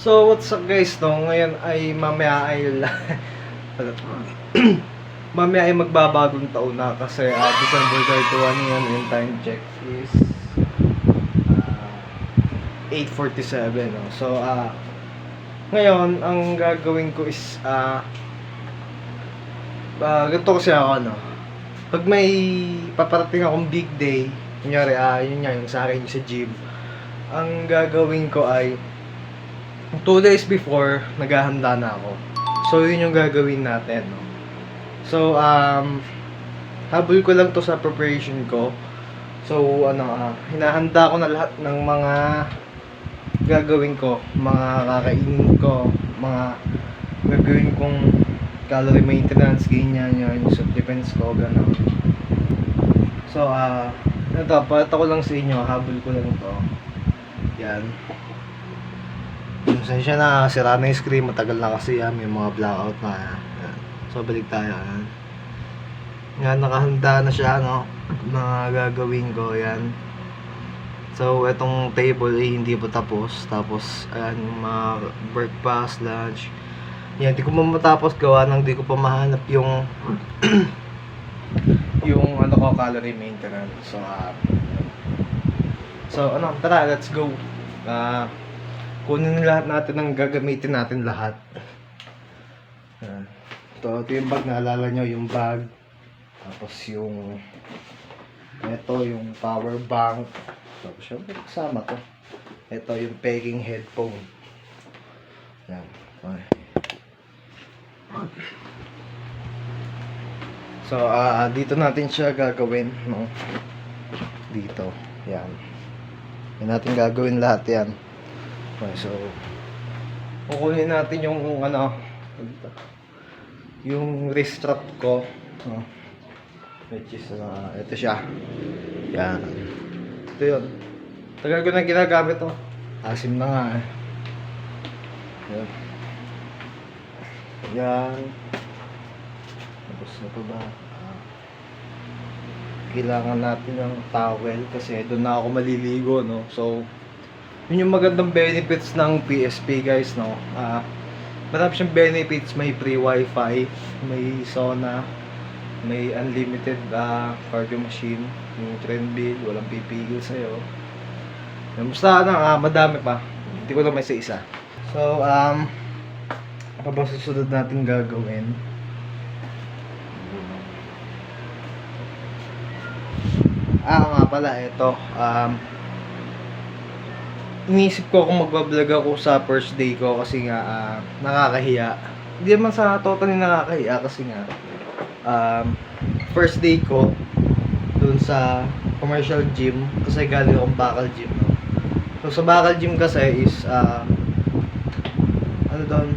So what's up guys, no? Ngayon ay mamaya ay mamaya ay magbabagong taon na kasi December 31 yan, yung time check is 8:47, no? So ngayon ang gagawin ko is ganito kasi ako, no? Pag may paparating akong big day, kunyari yun nga yung sa akin sa gym, ang gagawin ko ay 2 days before, naghahanda na ako. So, yun yung gagawin natin, no? So, habol ko lang to sa preparation ko. So, hinahanda ko na lahat ng mga gagawin ko, mga kakainin ko, mga gagawin kong calorie maintenance, ganyan, yung supplements ko, gano'n. So, ito, pakita ko lang sa inyo, habol ko lang to. Yan. Pasensya na, sira na yung screen, matagal na kasi may mga blackout na. Yan. So balik tayo. Yan, nakahanda na siya, no? Mga gagawin ko, yan. So etong table ay hindi pa tapos. Tapos ayan, yung mga breakfast, lunch. Yan, di ko pa matapos gawa nang di ko pa mahanap yung yung calorie maintenance. So tara, let's go. Kunin lahat natin ang gagamitin natin lahat. Ito yung bag, naalala nyo yung bag. Tapos ito yung power bank. Tapos syempre kasama to. Ito yung pegging headphone. Yan. Okay. So dito natin siya gagawin, no? Dito. Yan. Yan natin gagawin lahat yan. Okay, so kukunin natin yung yung wrist strap ko, which is ito siya. Yan. Ito yun. Tagal ko na ginagamit to. Asim na nga eh. Yan. Yan. Tapos na pa ba? Kailangan natin ng towel kasi doon na ako maliligo, no? So yun yung magandang benefits ng PSP, guys, no? Marami siyang benefits. May free wifi, may sauna, may unlimited cardio machine, yung treadmill, walang pipigil sa'yo. Basta madami pa. Hindi ko lang may isa. So, ano pa ba susunod natin gagawin? Nga pala, ito. Iniisip ko kung magbablog ako sa first day ko kasi nga nakakahiya. Hindi naman sa totally nakakahiya kasi nga first day ko dun sa commercial gym kasi galing akong bakal gym, no? So sa bakal gym kasi is ano doon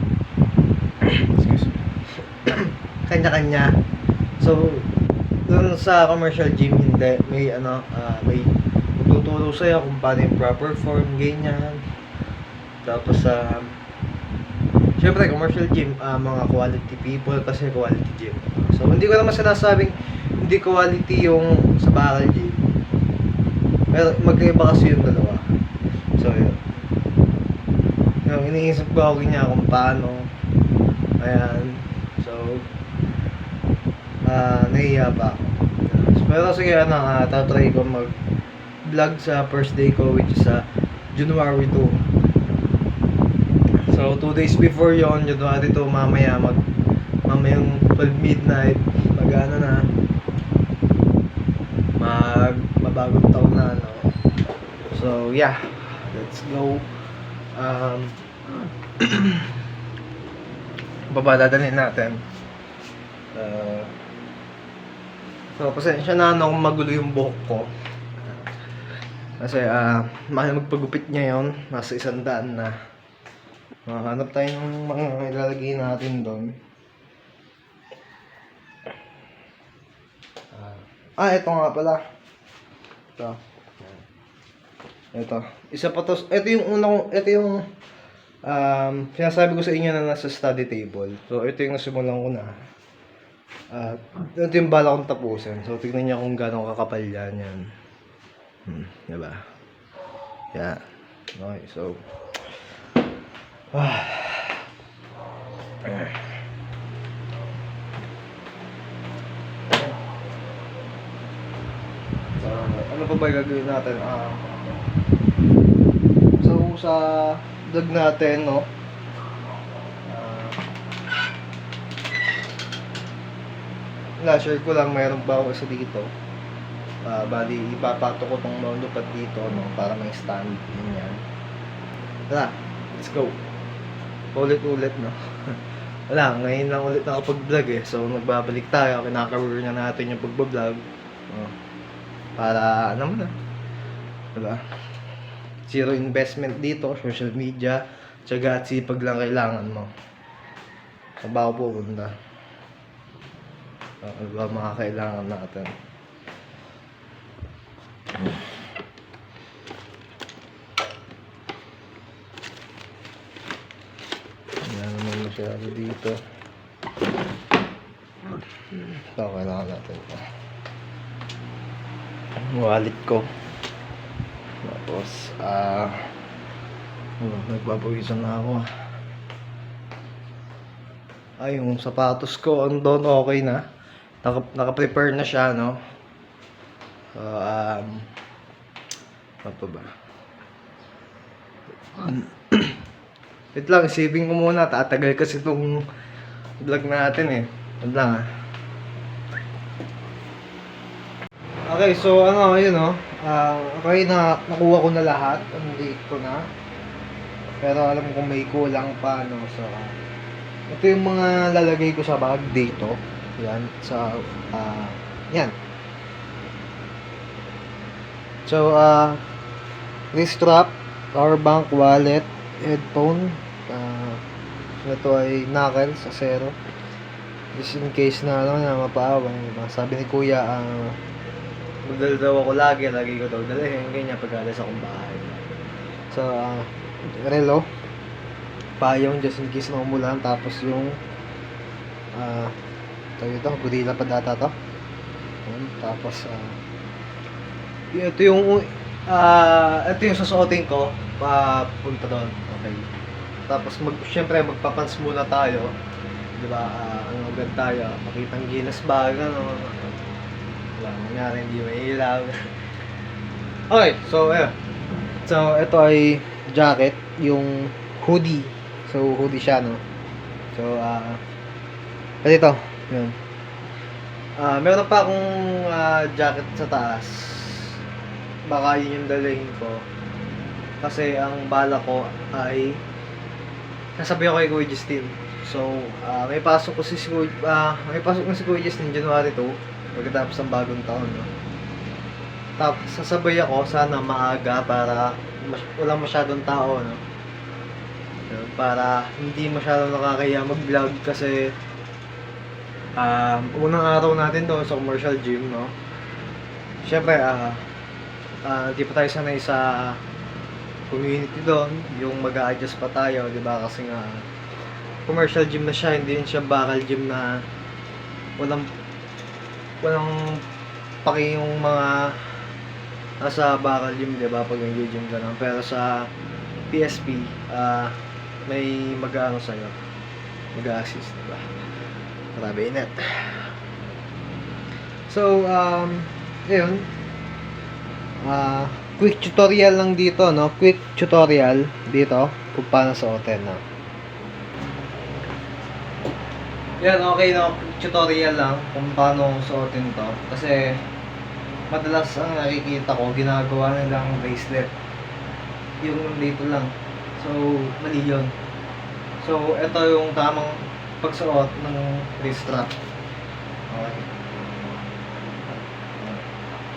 excuse me kanya-kanya. So dun sa commercial gym hindi may may tuturo sa'yo kung paano yung proper form, ganyan. Tapos syempre commercial gym, mga quality people kasi quality gym. So hindi ko naman sinasabing hindi quality yung sa bakal gym, pero magkaiba kasi yung dalawa. So yun, yung iniisip ko ako niya kung paano. Ayan. So nahihiya pa ako. Pero sige, tatry ko mag vlog sa first day ko, which is January 2. So 2 days before yon, January 2, mamayang 12 midnight mabagong taon na, no? So yeah, let's go. Dadalhin natin. So pasensya na kung magulo yung buhok ko. Kasi magpagupit niya yon, nasa 100 na. Hanap tayo ng mga ilalagay natin doon. Ito nga pala. Ito. Isa pa to. Ito yung sinasabi ko sa inyo na nasa study table. So ito yung nasimulan ko na. Ito yung bala kong tapusin. So tignan niyo kung gaano kakapal yan. Diba? Yeah. Okay, so Ah. So, ano pa ba gagawin natin? So, sa vlog natin, no? Share ko lang, mayroon pa ako isa dito. Bali, ipapato ko tong monopod dito, no? Para may stand. Yan. Tara, let's go. Ulit-ulit, no? Wala, ngayon lang ulit nakapag-vlog eh. So, nagbabalik tayo. Kinakaroon na natin yung pagbablog. Para, ano mo na. Diba? Zero investment dito, social media. Tiyaga at sipag lang kailangan mo. Sa ba ako pupunta? Ano ba mga kailangan natin? Yan naman masyado dito. Ito, kailangan natin ito. Wallet ko. Tapos, nagpapawisan na ako. Yung sapatos ko, andun, okay na. Naka-prepare na siya, no? So, ano pa ba? Wait lang, saving ko muna. Tatagal kasi itong vlog natin eh. Wait lang Okay, so yun okay na, nakuha ko na lahat. Nandito na. Pero alam kong may kulang pa, no? So, ito yung mga lalagay ko sa bag dito. Yan, sa, yan. So, wrist strap, power bank, wallet, headphone. Ito ay knuckles sa zero. Just in case na, na mapaawang. Sabi ni kuya, magdala daw ako lagi ko daw dalhin. Ganyan pag-alas akong bahay. So, relo. Payong just in case na umulan. Tapos yung, ito, gorilla pa data to. Tapos, ito yung susuotin ko papunta doon. Okay. Tapos syempre magpapans muna tayo. 'Di ba? Ang agad tayo, makitang gilas bag wala nangyari, hindi may ilaw. Okay, so So ito ay jacket, yung hoodie. So hoodie siya, no. So ito, yun. Meron pa akong jacket sa taas. Baka yun yung dalhin ko. Kasi ang bala ko ay nasabi ako kay Kuya Justin. So, may pasok na si Kuya Justin January 2 pagkatapos ng bagong taon, no? Tapos sasabay ako sana maaga para walang masyadong tao, no? Para hindi masyadong nakakaya mag-vlog kasi unang araw natin doon sa commercial gym, no? Syempre, di pa tayo sanay sa community doon, yung mag-a-adjust pa tayo, di ba? Kasi nga commercial gym na siya, hindi siya bakal gym na walang paki yung mga nasa bakal gym, di ba? Pag nag-gym ka lang. Pero sa PSP, may mag-aano sa'yo, mag-a-assist, di ba? Grabe init. So, yun. Quick tutorial lang dito, no? Quick tutorial dito kung paano suotin, no? Yan, okay, no? Quick tutorial lang kung paano suotin to. Kasi, madalas ang nakikita ko, ginagawa nilang bracelet. Yung dito lang. So, mali yun. So, ito yung tamang pagsuot ng wrist strap. Okay.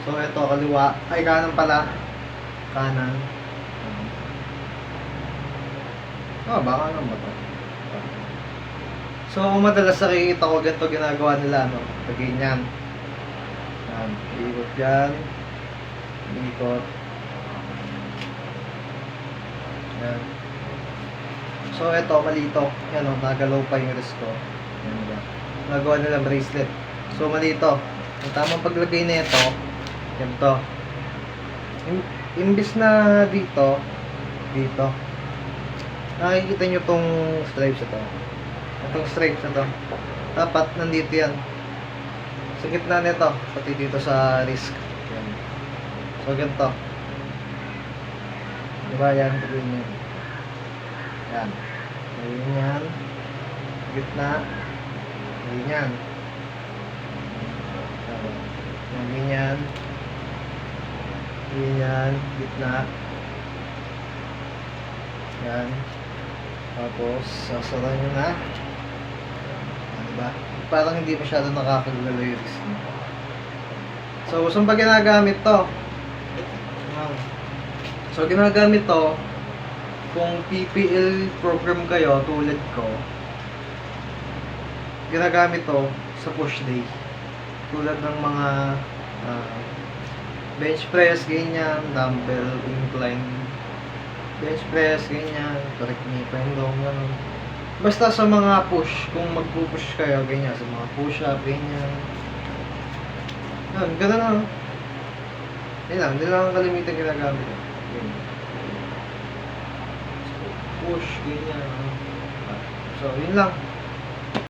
So, ito, kaliwa. Ay, kanan pala. Kanan. Baka naman ba ito? So, madalas nakikita ko ganito ginagawa nila, no? Pag ganyan. Yan. Iikot yan. Iikot. Yan. So, ito, mali ito. Yan, no? Nagalaw pa yung wrist ko. Yan, diba? Nagawa nila bracelet. So, mali ito. Ang tamang paglagay na ito, ganito. Imbis na dito, Nakikita nyo tong stripes na to. Itong stripes na to. Dapat nandito yan. Sa gitna nito, pati dito sa wrist. Yan. So, ganito. Diba yan? Gawin nyo. Yan. Gawin yan. Gitna. Gawin yan. Gawin yan. Gawin yan. Gitna. Yan. Tapos, sasara nyo na. Diba? Parang hindi masyado nakakagalaw yung wrist nyo. So, saan ba ginagamit to? So, ginagamit to kung PPL program kayo, tulad ko, ginagamit to sa push day. Tulad ng mga bench press, ganyan, dumbbell, incline, bench press, ganyan, correct knee, pendulum, gano'n. Basta sa mga push, kung magpupush kayo, ganyan, sa mga push-up, ganyan. Yan, gano'n lang. Yan lang, hindi lang ang kalimitan ginagamit. Ganyan. Push, ganyan. So, yun lang.